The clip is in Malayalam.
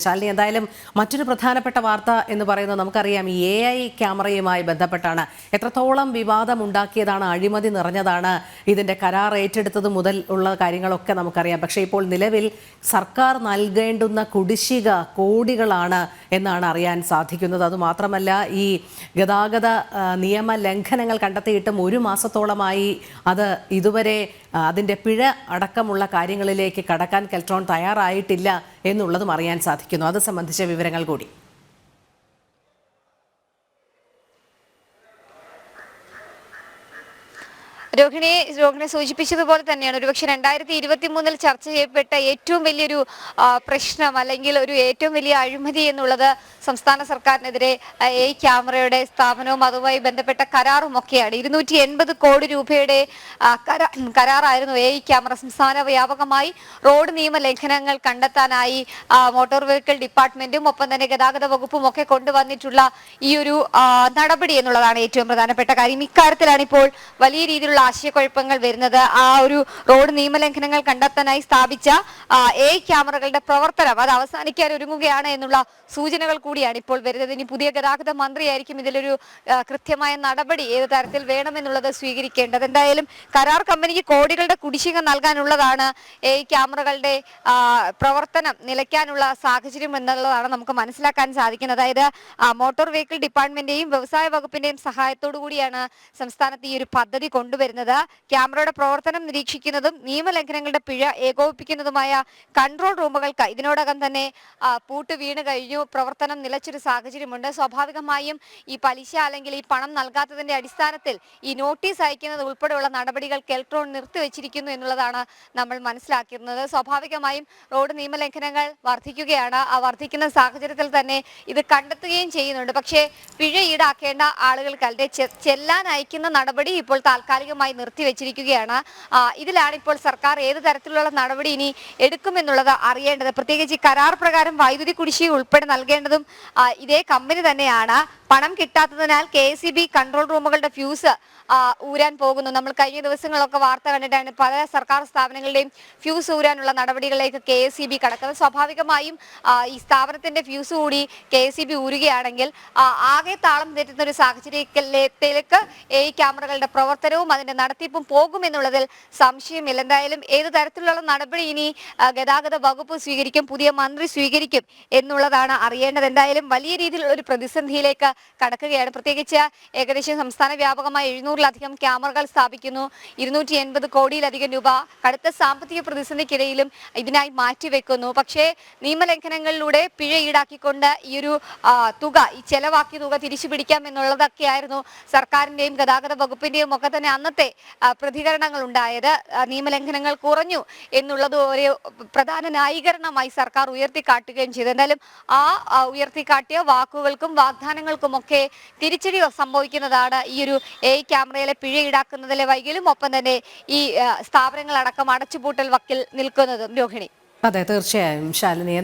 ശാലിനി, എന്തായാലും മറ്റൊരു പ്രധാനപ്പെട്ട വാർത്ത എന്ന് പറയുന്നത് നമുക്കറിയാം ഈ AI ക്യാമറയുമായി ബന്ധപ്പെട്ടാണ്. എത്രത്തോളം വിവാദമുണ്ടാക്കിയതാണ്, അഴിമതി നിറഞ്ഞതാണ്, ഇതിൻ്റെ കരാർ ഏറ്റെടുത്തത് മുതൽ ഉള്ള കാര്യങ്ങളൊക്കെ നമുക്കറിയാം. പക്ഷേ ഇപ്പോൾ നിലവിൽ സർക്കാർ നൽകേണ്ടുന്ന കുടിശ്ശിക കോടികളാണ് എന്നാണ് അറിയാൻ സാധിക്കുന്നത്. അതുമാത്രമല്ല, ഈ ഗതാഗത നിയമ ലംഘനങ്ങൾ കണ്ടെത്തിയിട്ടും ഒരു മാസത്തോളമായി അത് ഇതുവരെ അതിൻ്റെ പിഴ അടക്കമുള്ള കാര്യങ്ങളിലേക്ക് കടക്കാൻ കെൽട്രോൺ തയ്യാറായിട്ടില്ല എന്നുള്ളതും അറിയാൻ സാധിക്കുന്നു. അത് സംബന്ധിച്ച വിവരങ്ങൾ കൂടി. രോഹിണി സൂചിപ്പിച്ചതുപോലെ തന്നെയാണ് ഒരുപക്ഷെ 2023 ചർച്ച ചെയ്യപ്പെട്ട ഏറ്റവും വലിയൊരു പ്രശ്നം അല്ലെങ്കിൽ ഏറ്റവും വലിയ അഴിമതി എന്നുള്ളത് സംസ്ഥാന സർക്കാരിനെതിരെ ഈ ക്യാമറയുടെ സ്ഥാപനവും അതുമായി ബന്ധപ്പെട്ട കരാറും ഒക്കെയാണ്. 280 കോടി രൂപയുടെ കരാറായിരുന്നു ഈ ക്യാമറ സംസ്ഥാന വ്യാപകമായി റോഡ് നിയമ ലംഘനങ്ങൾ കണ്ടെത്താനായി മോട്ടോർ വെഹിക്കിൾ ഡിപ്പാർട്ട്മെന്റും ഒപ്പം തന്നെ ഗതാഗത വകുപ്പും ഒക്കെ കൊണ്ടുവന്നിട്ടുള്ള ഈ ഒരു നടപടി എന്നുള്ളതാണ് ഏറ്റവും പ്രധാനപ്പെട്ട കാര്യം. ഇക്കാര്യത്തിലാണ് ഇപ്പോൾ വലിയ രീതിയിലുള്ള ആശയക്കുഴപ്പങ്ങൾ വരുന്നത്. ആ ഒരു റോഡ് നിയമലംഘനങ്ങൾ കണ്ടെത്താനായി സ്ഥാപിച്ച ക്യാമറകളുടെ പ്രവർത്തനം അത് അവസാനിക്കാൻ ഒരുങ്ങുകയാണ് എന്നുള്ള സൂചനകൾ കൂടിയാണ് ഇപ്പോൾ വരുന്നത്. ഇനി പുതിയ ഗതാഗത മന്ത്രിയായിരിക്കും ഇതിലൊരു കൃത്യമായ നടപടി ഏത് തരത്തിൽ വേണമെന്നുള്ളത് സ്വീകരിക്കേണ്ടത്. എന്തായാലും കരാർ കമ്പനിക്ക് കോടികളുടെ കുടിശ്ശിക നൽകാനുള്ളതാണ് ക്യാമറകളുടെ പ്രവർത്തനം നിലയ്ക്കാനുള്ള സാഹചര്യം എന്നുള്ളതാണ് നമുക്ക് മനസ്സിലാക്കാൻ സാധിക്കുന്നത്. അതായത് മോട്ടോർ വെഹിക്കിൾ ഡിപ്പാർട്ട്മെന്റിന്റെയും വ്യവസായ വകുപ്പിന്റെയും സഹായത്തോടു കൂടിയാണ് സംസ്ഥാനത്ത് ഈ ഒരു പദ്ധതി കൊണ്ടുവരുന്നത്. ക്യാമറയുടെ പ്രവർത്തനം നിരീക്ഷിക്കുന്നതും നിയമലംഘനങ്ങളുടെ പിഴ ഏകോപിപ്പിക്കുന്നതുമായ കൺട്രോൾ റൂമുകൾക്ക് ഇതിനോടകം തന്നെ പൂട്ട് വീണ് കഴിഞ്ഞു. പ്രവർത്തനം നിലച്ചൊരു സാഹചര്യമുണ്ട്. സ്വാഭാവികമായും ഈ പലിശ അല്ലെങ്കിൽ ഈ പണം നൽകാത്തതിന്റെ അടിസ്ഥാനത്തിൽ ഈ നോട്ടീസ് അയക്കുന്നത് ഉൾപ്പെടെയുള്ള നടപടികൾ കെൽട്രോൺ നിർത്തിവെച്ചിരിക്കുന്നു എന്നുള്ളതാണ് നമ്മൾ മനസ്സിലാക്കുന്നത്. സ്വാഭാവികമായും റോഡ് നിയമലംഘനങ്ങൾ വർദ്ധിക്കുകയാണ്. ആ വർദ്ധിക്കുന്ന സാഹചര്യത്തിൽ തന്നെ ഇത് കണ്ടെത്തുകയും ചെയ്യുന്നുണ്ട്. പക്ഷേ പിഴ ഈടാക്കേണ്ട ആളുകൾക്ക് ചെല്ലാൻ അയക്കുന്ന നടപടി ഇപ്പോൾ താൽക്കാലികമായി നിർത്തിവെച്ചിരിക്കുകയാണ്. ഇതിലാണ് ഇപ്പോൾ സർക്കാർ ഏത് തരത്തിലുള്ള നടപടി ഇനി എടുക്കുമെന്നുള്ളത് അറിയേണ്ടത്. പ്രത്യേകിച്ച് കരാർ പ്രകാരം വൈദ്യുതി കുടിശ്ശിക ഉൾപ്പെടെ നൽകേണ്ടതും ഇതേ കമ്പനി തന്നെയാണ്. പണം കിട്ടാത്തതിനാൽ KSEB കൺട്രോൾ റൂമുകളുടെ ഫ്യൂസ് ഊരാൻ പോകുന്നു. നമ്മൾ കഴിഞ്ഞ ദിവസങ്ങളൊക്കെ വാർത്ത കണ്ടിട്ടാണ് പല സർക്കാർ സ്ഥാപനങ്ങളുടെയും ഫ്യൂസ് ഊരാനുള്ള നടപടികളിലേക്ക് KSEB കടക്കുന്നത്. സ്വാഭാവികമായും ഈ സ്ഥാപനത്തിന്റെ ഫ്യൂസ് കൂടി KSEB ഊരുകയാണെങ്കിൽ ആകെ താളം തെറ്റുന്ന ഒരു സാഹചര്യത്തിലേക്ക് ഈ ക്യാമറകളുടെ പ്രവർത്തനവും അതിന്റെ നടത്തിപ്പും പോകുമെന്നുള്ളതിൽ സംശയമില്ല. എന്തായാലും ഏത് തരത്തിലുള്ള നടപടി ഇനി ഗതാഗത വകുപ്പ് സ്വീകരിക്കും, പുതിയ മന്ത്രി സ്വീകരിക്കും എന്നുള്ളതാണ് അറിയേണ്ടത്. എന്തായാലും വലിയ രീതിയിലുള്ള ഒരു പ്രതിസന്ധിയിലേക്ക് കടക്കുകയാണ്. പ്രത്യേകിച്ച് ഏകദേശം സംസ്ഥാന വ്യാപകമായി 700-ലധികം ക്യാമറകൾ സ്ഥാപിക്കുന്നു. 280 കോടിയിലധികം രൂപ കടുത്ത സാമ്പത്തിക പ്രതിസന്ധിക്കിടയിലും ഇതിനായി മാറ്റിവെക്കുന്നു. പക്ഷേ നിയമലംഘനങ്ങളിലൂടെ പിഴ ഈടാക്കിക്കൊണ്ട് ഈ ഒരു തുക, ഈ ചെലവാക്കിയ തുക തിരിച്ചു പിടിക്കാം എന്നുള്ളതൊക്കെയായിരുന്നു സർക്കാരിന്റെയും ഗതാഗത വകുപ്പിന്റെയും ഒക്കെ തന്നെ അന്നത്തെ പ്രതികരണങ്ങൾ ഉണ്ടായത്. നിയമലംഘനങ്ങൾ കുറഞ്ഞു എന്നുള്ളത് ഒരു പ്രധാന ന്യായീകരണമായി സർക്കാർ ഉയർത്തിക്കാട്ടുകയും ചെയ്തു. എന്തായാലും ആ ഉയർത്തിക്കാട്ടിയ വാക്കുകൾക്കും വാഗ്ദാനങ്ങൾക്കും ഒക്കെ തിരിച്ചടി സംഭവിക്കുന്നതാണ് ഈ ഒരു ക്യാമറയിലെ പിഴ ഈടാക്കുന്നതിലെ വൈകലും ഒപ്പം തന്നെ ഈ സ്ഥാപനങ്ങളടക്കം അടച്ചുപൂട്ടൽ വക്കിൽ നിൽക്കുന്നതും. രോഹിണി, അതെ, തീർച്ചയായും ശാലിനി.